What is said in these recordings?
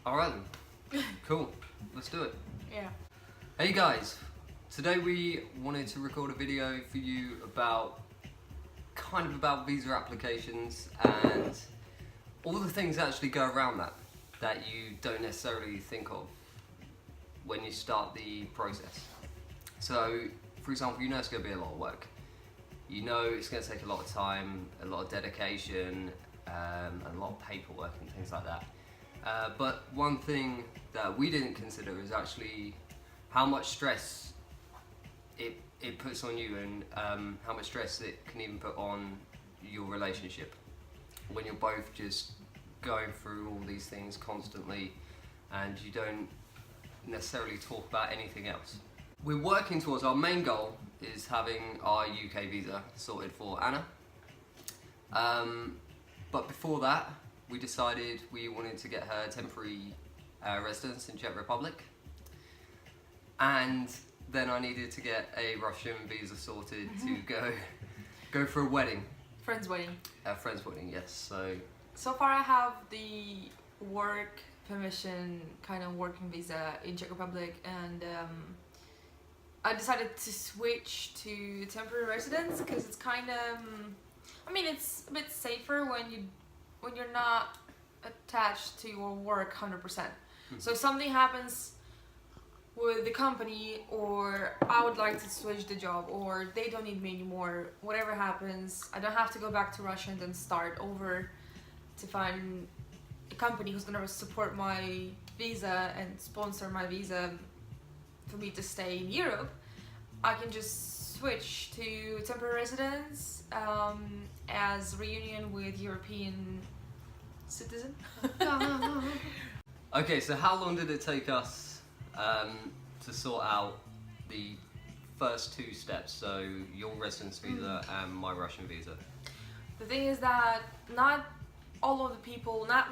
Alright then. Cool. Let's do it. Yeah. Hey guys, today we wanted to record a video for you about visa applications and all the things that actually go around that you don't necessarily think of when you start the process. So, for example, you know it's going to be a lot of work. You know it's going to take a lot of time, a lot of dedication, a lot of paperwork and things like that. But one thing that we didn't consider is actually how much stress it puts on you, and how much stress it can even put on your relationship when you're both just going through all these things constantly and you don't necessarily talk about anything else. We're working towards our main goal is having our UK visa sorted for Anna. But before that, we decided we wanted to get her temporary residence in Czech Republic. And then I needed to get a Russian visa sorted to go for a wedding. Friend's wedding. A friend's wedding, yes. So far I have the work permission, kind of working visa in Czech Republic, and I decided to switch to temporary residence because it's kind of, I mean, it's a bit safer when you're not attached to your work 100%. So if something happens with the company, or I would like to switch the job, or they don't need me anymore, whatever happens, I don't have to go back to Russia and then start over to find a company who's gonna support my visa and sponsor my visa for me to stay in Europe. I can just switch to temporary residence as reunion with European citizen. Okay, so how long did it take us to sort out the first two steps? So your residence visa and my Russian visa. The thing is that not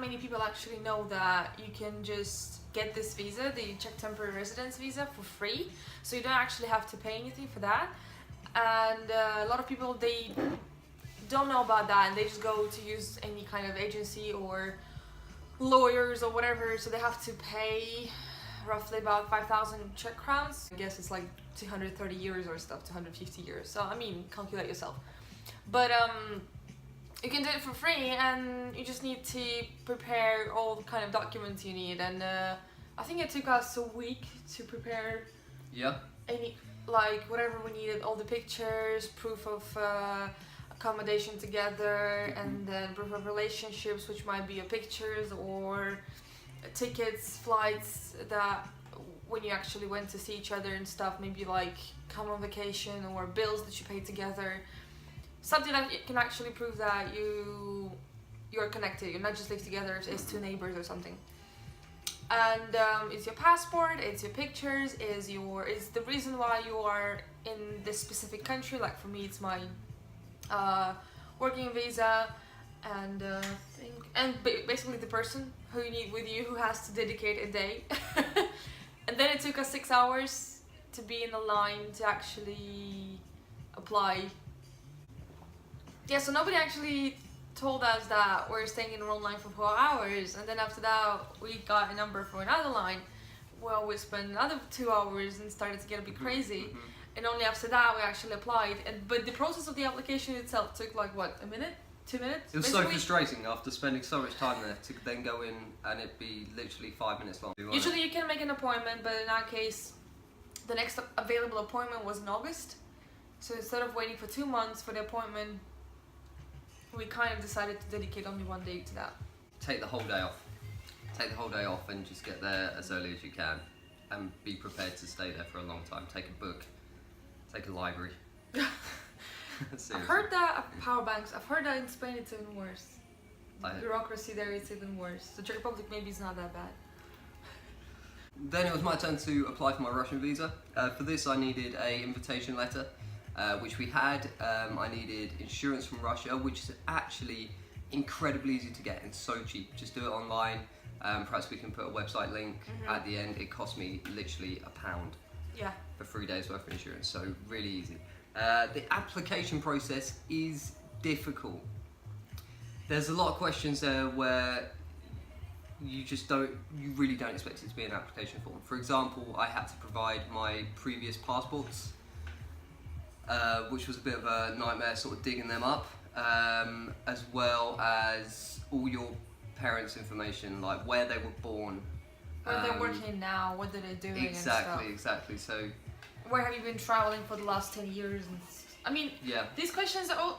many people actually know that you can just get this visa, the Czech temporary residence visa, for free. So you don't actually have to pay anything for that. And a lot of people, they don't know about that, and they just go to use any kind of agency or lawyers or whatever, so they have to pay roughly about 5,000 Czech crowns. I guess it's like 230 euros or stuff, 250 euros. So I mean, calculate yourself. But you can do it for free, and you just need to prepare all the kind of documents you need. And I think it took us a week to prepare. Yeah. Whatever we needed, all the pictures, proof of accommodation together, and then proof of relationships, which might be your pictures or tickets, flights, that when you actually went to see each other and stuff, maybe like come on vacation, or bills that you paid together, something that can actually prove that you're connected, you're not just live together as two neighbors or something. And it's your passport, it's your pictures, it's the reason why you are in this specific country. Like for me, it's my working visa, and basically the person who you need with you, who has to dedicate a day. And then it took us 6 hours to be in the line to actually apply. Yeah, so nobody actually told us that we're staying in one line for 4 hours, and then after that we got a number for another line. Well, we spent another 2 hours and started to get a bit crazy. And only after that we actually applied. But the process of the application itself took like what, a minute? 2 minutes? It was so frustrating after spending so much time there to then go in and it be literally 5 minutes long. Usually you can make an appointment, but in our case the next available appointment was in August. So instead of waiting for 2 months for the appointment, we kind of decided to dedicate only one day to that. Take the whole day off. Take the whole day off and just get there as early as you can, and be prepared to stay there for a long time. Take a book, take a library. I've heard that power banks. I've heard that in Spain it's even worse. Bureaucracy there is even worse. The Czech Republic maybe is not that bad. Then it was my turn to apply for my Russian visa. For this I needed an invitation letter, which we had. I needed insurance from Russia, which is actually incredibly easy to get and so cheap. Just do it online. Perhaps we can put a website link at the end. It cost me literally £1. Yeah. For 3 days worth of insurance, so really easy. The application process is difficult. There's a lot of questions there where you really don't expect it to be an application form. For example, I had to provide my previous passports, which was a bit of a nightmare, sort of digging them up, as well as all your parents' information, like where they were born, Where they're working now, what are they doing Exactly. So where have you been traveling for the last 10 years? And I mean, yeah, these questions are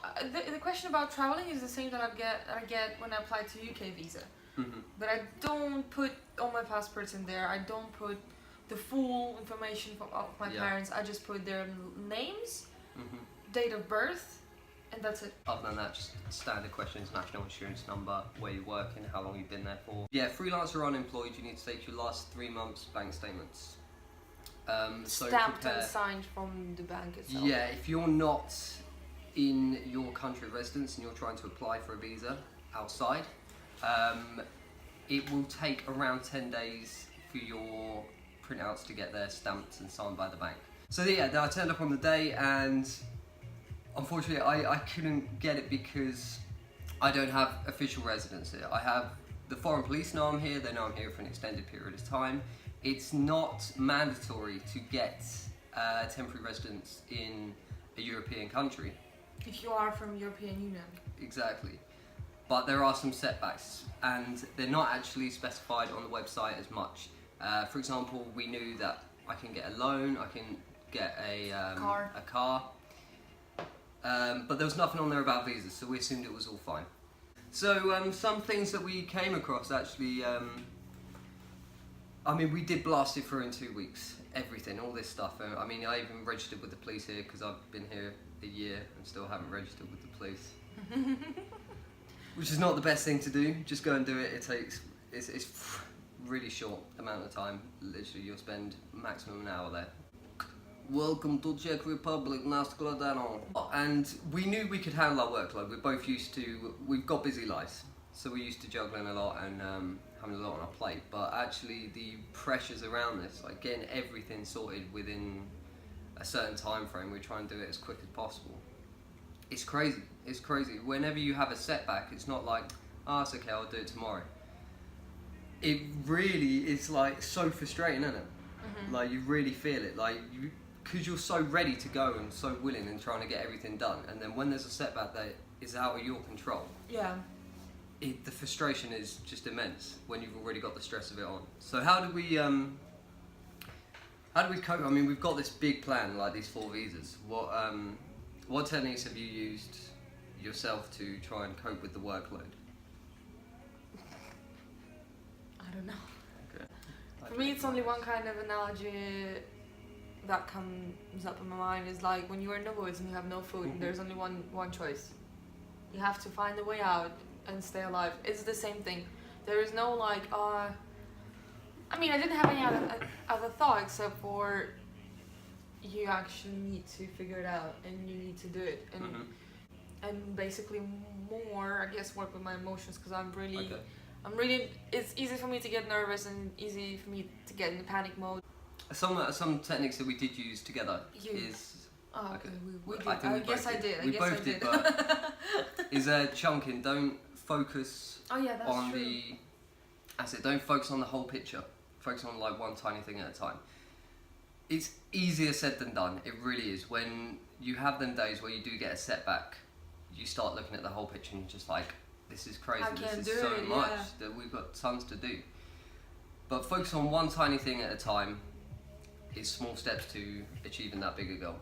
the question about traveling is the same that I get when I apply to UK visa. But I don't put all my passports in there. I don't put the full information of my parents. I just put their names, date of birth, and that's it. Other than that, just standard questions: national insurance number, where you're working, how long you've been there for. Yeah, freelance or unemployed, you need to take your last 3 months bank statements. So stamped and signed from the bank itself. Yeah, if you're not in your country of residence and you're trying to apply for a visa outside, it will take around 10 days for your printouts to get there stamped and signed by the bank. So yeah, I turned up on the day, and unfortunately I couldn't get it because I don't have official residence here. I have the foreign police know I'm here, they know I'm here for an extended period of time. It's not mandatory to get temporary residence in a European country. If you are from European Union. Exactly. But there are some setbacks, and they're not actually specified on the website as much. For example, we knew that I can get a loan, I can get a car. But there was nothing on there about visas, so we assumed it was all fine. So some things that we came across actually, I mean, we did blast it through in 2 weeks. Everything, all this stuff. I mean, I even registered with the police here because I've been here a year and still haven't registered with the police. Which is not the best thing to do. Just go and do it. It's really short amount of time. Literally, you'll spend maximum an hour there. Welcome to Czech Republic, Naskladano. And we knew we could handle our workload. We're both we've got busy lives. So we're used to juggling a lot and having a lot on our plate. But actually the pressures around this, like getting everything sorted within a certain time frame, we try and do it as quick as possible. It's crazy. It's crazy. Whenever you have a setback, it's not like, oh, it's okay, I'll do it tomorrow. It really is like so frustrating, isn't it? Like you really feel it, like because you're so ready to go and so willing and trying to get everything done, and then when there's a setback that is out of your control, the frustration is just immense when you've already got the stress of it on. So how do we cope? I mean, we've got this big plan, like these 4 visas. What techniques have you used yourself to try and cope with the workload? I don't know. Okay. For me, it's only one kind of analogy that comes up in my mind is like when you're in the woods and you have no food and there's only one choice. You have to find a way out and stay alive. It's the same thing. There is no like, I mean, I didn't have any other thought except for you actually need to figure it out and you need to do it and basically more, I guess, work with my emotions because I'm really, it's easy for me to get nervous and easy for me to get in panic mode. Some techniques that we did use together is... Oh, okay. We did. I guess I did. We both did, but is chunking. Don't focus on the asset. Don't focus on the whole picture. Focus on like one tiny thing at a time. It's easier said than done. It really is. When you have them days where you do get a setback, you start looking at the whole picture and you're just like, this is crazy. This is so much that we've got tons to do. But focus on one tiny thing at a time. Is small steps to achieving that bigger goal.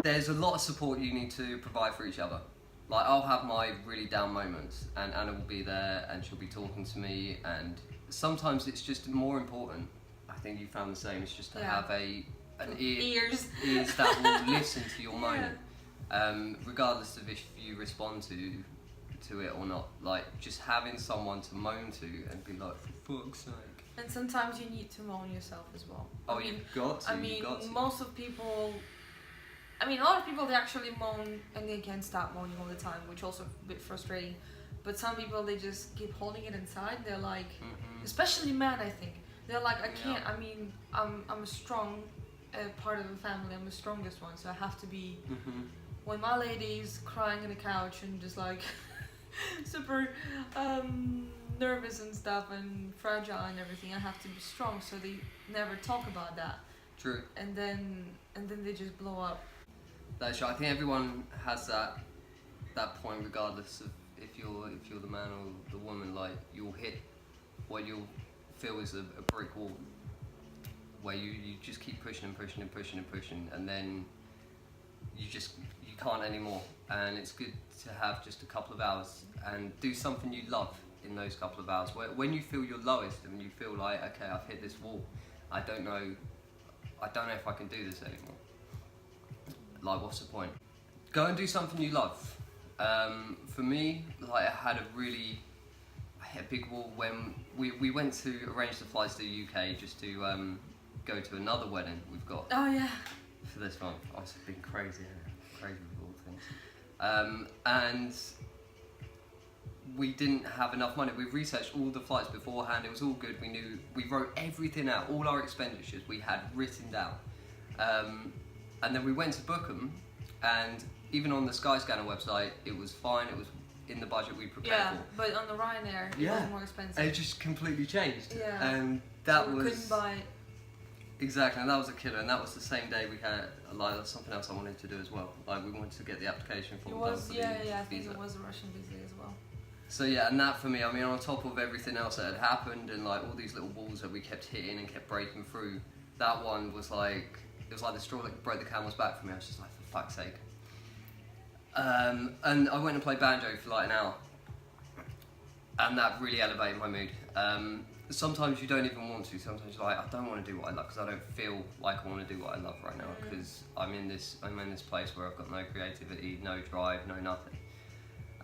There's a lot of support you need to provide for each other. Like I'll have my really down moments and Anna will be there and she'll be talking to me, and sometimes it's just more important, I think you found the same, it's just to have ears that will listen to your moaning. Regardless of if you respond to it or not. Like just having someone to moan to and be like, for fuck's sake. And sometimes you need to moan yourself as well. Oh, you've got to. I mean, most of people... I mean, a lot of people, they actually moan and they can't stop moaning all the time, which also a bit frustrating. But some people, they just keep holding it inside. They're like, especially men, I think. They're like, I can't, I mean, I'm a strong part of the family. I'm the strongest one, so I have to be... When my lady's crying on the couch and just like... super nervous and stuff and fragile and everything. I have to be strong, so they never talk about that. True. And then they just blow up. That's right. I think everyone has that point, regardless of if you're the man or the woman. Like, you'll hit what you'll feel is a brick wall, where you just keep pushing and pushing and pushing and pushing, and then you can't anymore. And it's good to have just a couple of hours and do something you love in those couple of hours. When you feel your lowest and you feel like, okay, I've hit this wall, I don't know if I can do this anymore. Like, what's the point? Go and do something you love. For me, like, I hit a big wall when we went to arrange the flights to the UK just to go to another wedding we've got Oh yeah. for this month. It's been crazy with all things. And we didn't have enough money. We researched all the flights beforehand. It was all good. We wrote everything out. All our expenditures we had written down. And then we went to book them, and even on the Skyscanner website, it was fine. It was in the budget we prepared Yeah, for. but on the Ryanair, it was more expensive. It just completely changed. Yeah. And that so we was couldn't buy it. exactly, and that was a killer. And that was the same day we had like something else I wanted to do as well. Like, we wanted to get the application form done for the I think visa. it was a Russian visa as well. So yeah, and that for me, I mean, on top of everything else that had happened and like all these little walls that we kept hitting and kept breaking through, that one was like, it was like the straw that broke the camel's back for me. I was just like, for fuck's sake. And I went and played banjo for like an hour, and that really elevated my mood. Sometimes you don't even want to. Sometimes you're like, I don't want to do what I love because I don't feel like I want to do what I love right now, because I'm in this place where I've got no creativity, no drive, no nothing.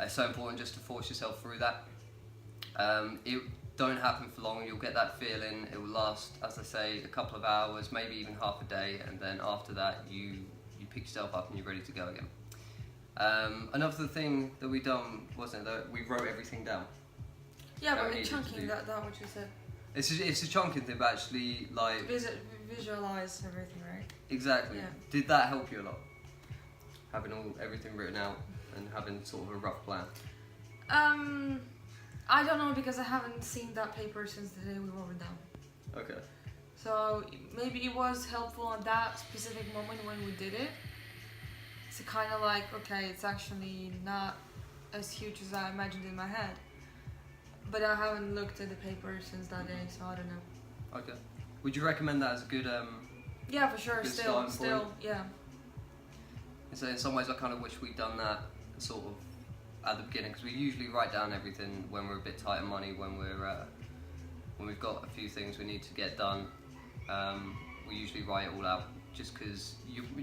It's so important just to force yourself through that. It don't happen for long. You'll get that feeling. It will last, as I say, a couple of hours, maybe even half a day, and then after that, you pick yourself up and you're ready to go again. Another thing that we done wasn't that we wrote everything down. Yeah, That we but needed to chunking, do. that what you said. It's a chunking thing, but actually, like, Visualize everything, right? exactly. Yeah. Did that help you a lot? Having everything written out and having sort of a rough plan. I don't know, because I haven't seen that paper since the day we wrote it down. Okay. So maybe it was helpful at that specific moment when we did it. To kind of like, okay, it's actually not as huge as I imagined in my head. But I haven't looked at the paper since that day, so I don't know. Okay. Would you recommend that as a good? Yeah, for sure. Good Still, starting point. yeah. So in some ways, I kind of wish we'd done that sort of at the beginning, because we usually write down everything when we're a bit tight on money, when we've got a few things we need to get done. We usually write it all out, just because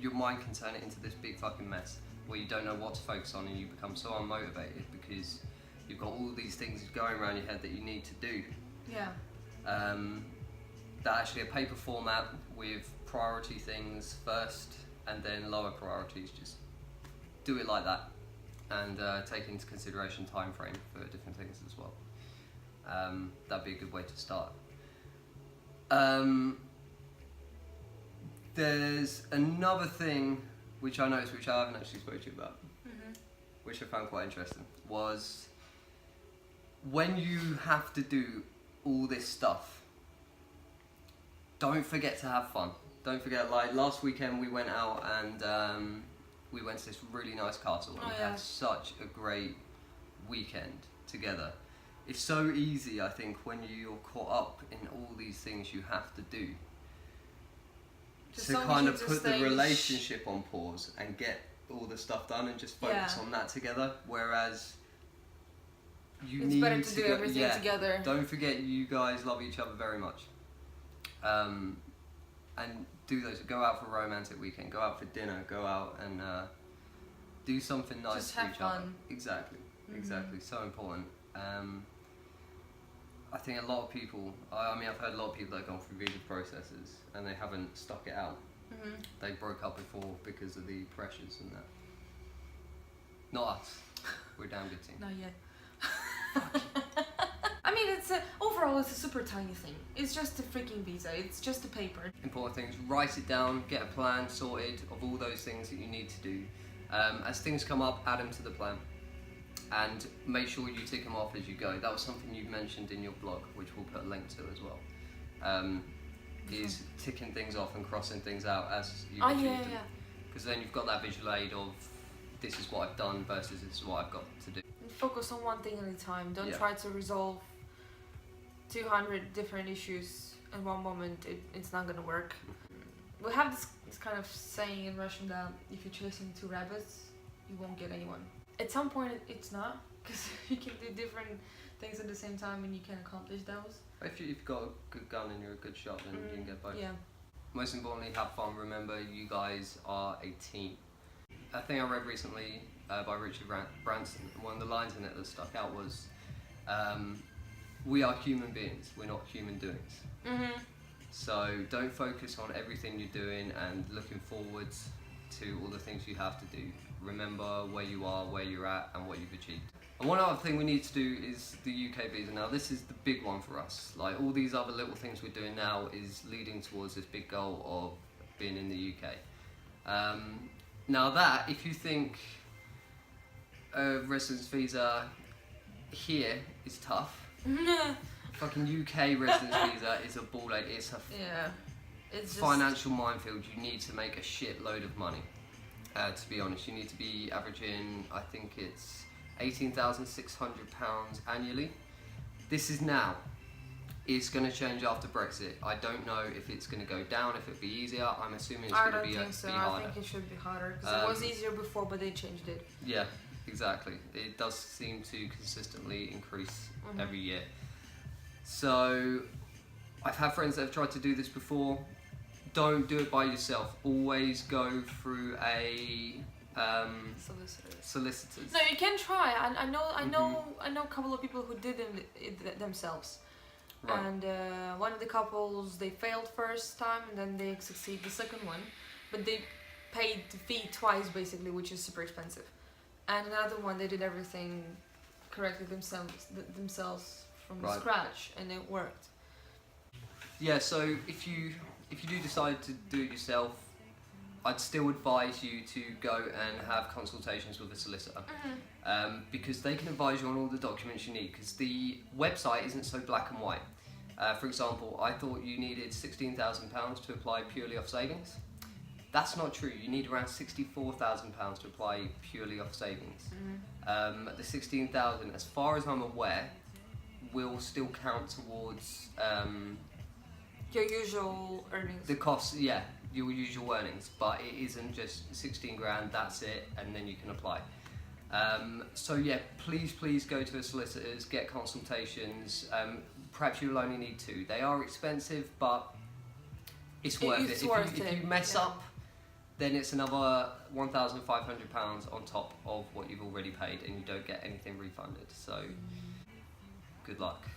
your mind can turn it into this big fucking mess where you don't know what to focus on, and you become so unmotivated because you've got all these things going around your head that you need to do. Yeah. That actually a paper format with priority things first and then lower priorities, just do it like that, and take into consideration time frame for different things as well. That'd be a good way to start. There's another thing which I noticed, which I haven't actually spoken to you about, which I found quite interesting, was when you have to do all this stuff, don't forget to have fun. Don't forget, like last weekend we went out and we went to this really nice castle and we had such a great weekend together. It's so easy, I think, when you're caught up in all these things you have to do, Just to so kind you of to put the stay relationship on pause and get all the stuff done and just focus on that together. Whereas you it's need better to do go, everything together. Don't forget, you guys love each other very much. And do those. Go out for a romantic weekend. Go out for dinner. Go out and do something nice Just for have each other. fun. Exactly. Exactly. So important. I think a lot of people. I mean, I've heard a lot of people that have gone through visa processes and they haven't stuck it out. They broke up before because of the pressures and that. Not us. We're a damn good team. Not yet. I mean, overall, it's a super tiny thing. It's just a freaking visa. It's just a paper. Important things, write it down, get a plan sorted of all those things that you need to do. As things come up, add them to the plan. and make sure you tick them off as you go. That was something you mentioned in your blog, which we'll put a link to as well. Is ticking things off and crossing things out as you achieve them. Because then you've got that visual aid of this is what I've done versus this is what I've got to do. And focus on one thing at a time. Don't Yeah. try to resolve 200 different issues in one moment. It's not gonna work. We have this kind of saying in Russian that if you're chasing two rabbits, you won't get anyone. At some point, it's not, because you can do different things at the same time and you can accomplish those. If you've got a good gun and you're a good shot, then you can get both. Yeah. Most importantly, have fun. Remember, you guys are a team. A thing I read recently by Richard Branson, one of the lines in it that stuck out was, we are human beings, we're not human doings. Mm-hmm. So don't focus on everything you're doing and looking forwards to all the things you have to do. Remember where you are, where you're at, and what you've achieved. And one other thing we need to do is the UK visa. Now this is the big one for us. Like all these other little things we're doing now is leading towards this big goal of being in the UK. Now that, if you think a residence visa here is tough, fucking UK residence visa is a ball ache. It's a it's just financial minefield. You need to make a shitload of money. To be honest, you need to be averaging, I think it's £18,600 annually. This is now. It's going to change after Brexit. I don't know if it's going to go down, if it'll be easier. I'm assuming it's I going to don't be think so. harder. I think it should be harder because it was easier before, but they changed it. Yeah, exactly. It does seem to consistently increase every year. So, I've had friends that have tried to do this before. Don't do it by yourself. Always go through a solicitors. No, you can try. I know a couple of people who did it themselves. Right. And one of the couples, they failed first time and then they succeed the second one, but they paid the fee twice basically, which is super expensive. And another one, they did everything correctly themselves from scratch, and it worked. Yeah. So if you do decide to do it yourself, I'd still advise you to go and have consultations with a solicitor, because they can advise you on all the documents you need, because the website isn't so black and white. For example, I thought you needed £16,000 to apply purely off savings. That's not true. You need around £64,000 to apply purely off savings. The 16,000, as far as I'm aware, will still count towards your usual earnings. the costs, yeah, your usual earnings, but it isn't just 16 grand, that's it, and then you can apply. So yeah, please go to a solicitor's, get consultations. Perhaps you'll only need 2. They are expensive, but it's worth it. If you mess up, then it's another £1,500 on top of what you've already paid, and you don't get anything refunded. So good luck.